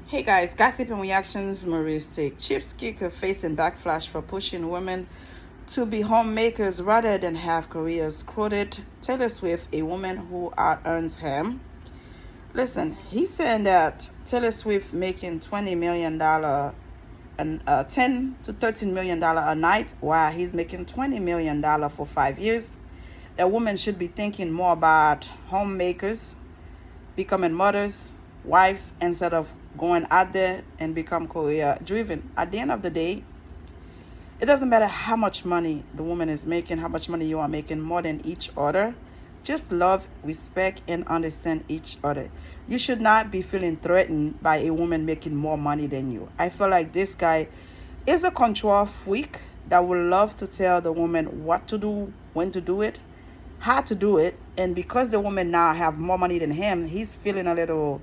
Hey guys, gossip and reactions. Marie's take. Chiefs kicker facing backlash for pushing women to be homemakers rather than have careers. Quoted Taylor Swift, a woman who out earns him. Listen, he's saying that Taylor Swift making $20 million and 10 to 13 million a night, while he's making $20 million for 5 years. That woman should be thinking more about homemakers, becoming mothers, wives, instead of going out there and become career driven. At the end of the day, it doesn't matter how much money the woman is making, how much money you are making more than each other. Just love, respect, and understand each other. You should not be feeling threatened by a woman making more money than you. I feel like this guy is a control freak that would love to tell the woman what to do, when to do it, how to do it. And because the woman now have more money than him, he's feeling a little,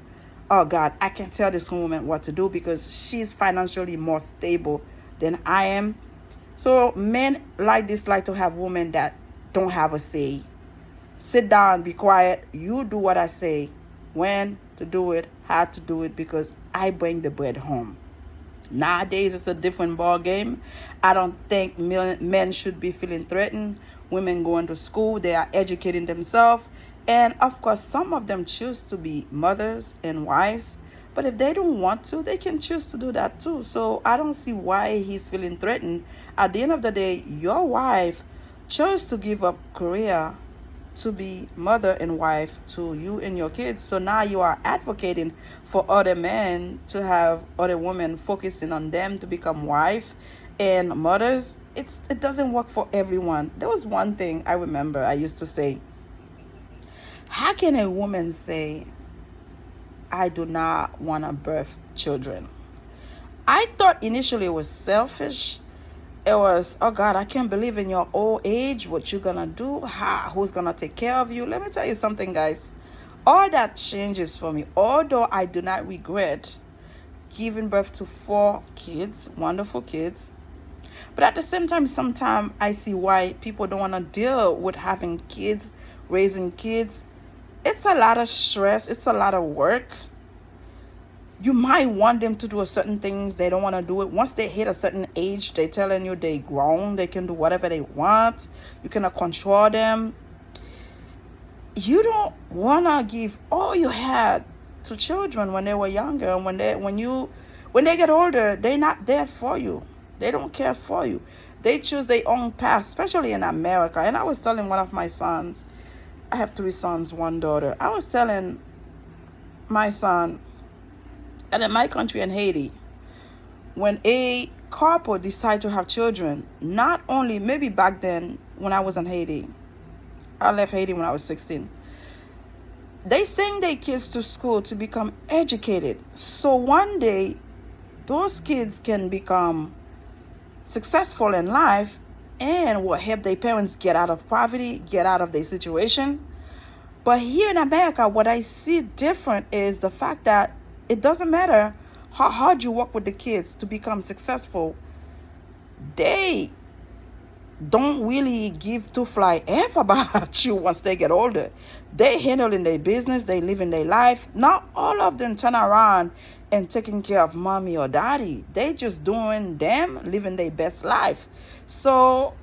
oh God, I can tell this woman what to do because she's financially more stable than I am. So men like this like to have women that don't have a say. Sit down, be quiet. You do what I say, when to do it, how to do it, because I bring the bread home. Nowadays, it's a different ball game. I don't think men should be feeling threatened. Women going to school, they are educating themselves. And of course, some of them choose to be mothers and wives. But if they don't want to, they can choose to do that too. So I don't see why he's feeling threatened. At the end of the day, your wife chose to give up career to be mother and wife to you and your kids. So now you are advocating for other men to have other women focusing on them to become wife and mothers. It doesn't work for everyone. There was one thing I remember I used to say, how can a woman say, I do not want to birth children? I thought initially it was selfish. It was, oh God, I can't believe in your old age, what you're going to do, who's going to take care of you. Let me tell you something, guys. All that changes for me. Although I do not regret giving birth to 4 kids, wonderful kids. But at the same time, sometimes I see why people don't want to deal with having kids, raising kids. It's a lot of stress. It's a lot of work. You might want them to do a certain things. They don't want to do it. Once they hit a certain age, they're telling you they grown. They can do whatever they want. You cannot control them. You don't want to give all you had to children when they were younger. And when they get older, they're not there for you. They don't care for you. They choose their own path, especially in America. And I was telling one of my sons, I have 3 sons, 1 daughter. I was telling my son, and in my country, in Haiti, when a couple decide to have children, not only, maybe back then when I was in Haiti, I left Haiti when I was 16, they send their kids to school to become educated. So one day, those kids can become successful in life and will help their parents get out of poverty, get out of their situation. But here in America, what I see different is the fact that it doesn't matter how hard you work with the kids to become successful. They don't really give two fly F about you once they get older. They handling their business, they living their life. Not all of them turn around and taking care of mommy or daddy. They just doing them, living their best life. So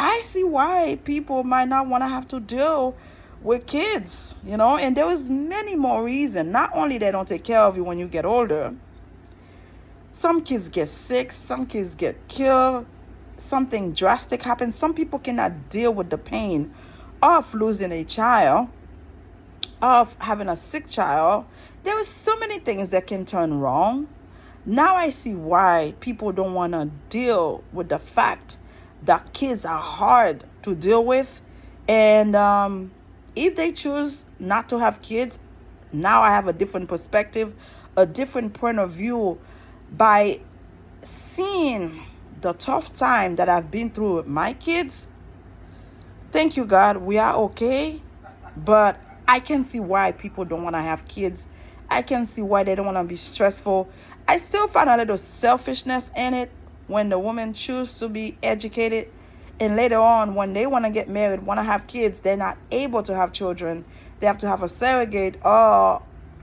I see why people might not want to have to deal with kids, and there is many more reasons. Not only they don't take care of you when you get older, some kids get sick, some kids get killed, something drastic happens. Some people cannot deal with the pain of losing a child, of having a sick child. There are so many things that can turn wrong. Now I see why people don't want to deal with the fact that kids are hard to deal with. And if they choose not to have kids, now I have a different perspective, a different point of view by seeing the tough time that I've been through with my kids. Thank you, God, we are okay. But I can see why people don't want to have kids. I can see why they don't want to be stressful. I still find a little selfishness in it when the women choose to be educated. And later on, when they want to get married, want to have kids, they're not able to have children. They have to have a surrogate or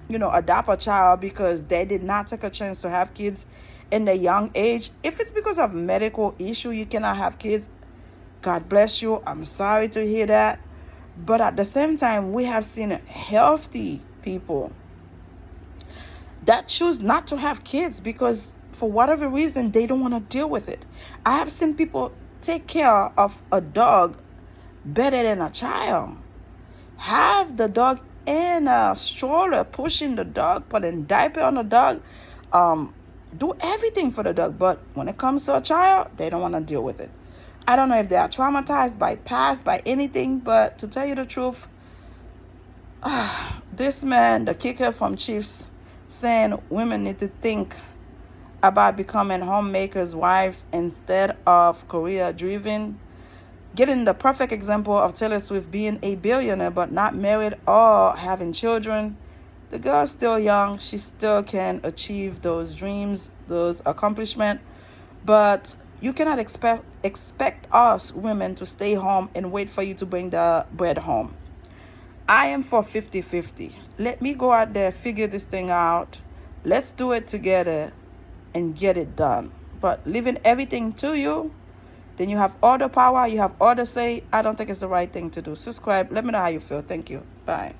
adopt a child because they did not take a chance to have kids in the young age. If it's because of medical issue you cannot have kids, God bless you. I'm sorry to hear that. But at the same time, we have seen healthy people that choose not to have kids because for whatever reason they don't want to deal with it. I have seen people take care of a dog better than a child. Have the dog in a stroller, pushing the dog, putting diaper on the dog, do everything for the dog. But when it comes to a child, they don't want to deal with it. I don't know if they are traumatized by past, by anything, but to tell you the truth, this man, the kicker from Chiefs, saying women need to think about becoming homemakers' wives instead of career-driven. Getting the perfect example of Taylor Swift being a billionaire but not married or having children. The girl's still young. She still can achieve those dreams, those accomplishments. But you cannot expect us women to stay home and wait for you to bring the bread home. I am for 50-50. Let me go out there, figure this thing out. Let's do it together and get it done. But leaving everything to you, then you have all the power, you have all the say. I don't think it's the right thing to do. Subscribe. Let me know how you feel. Thank you. Bye.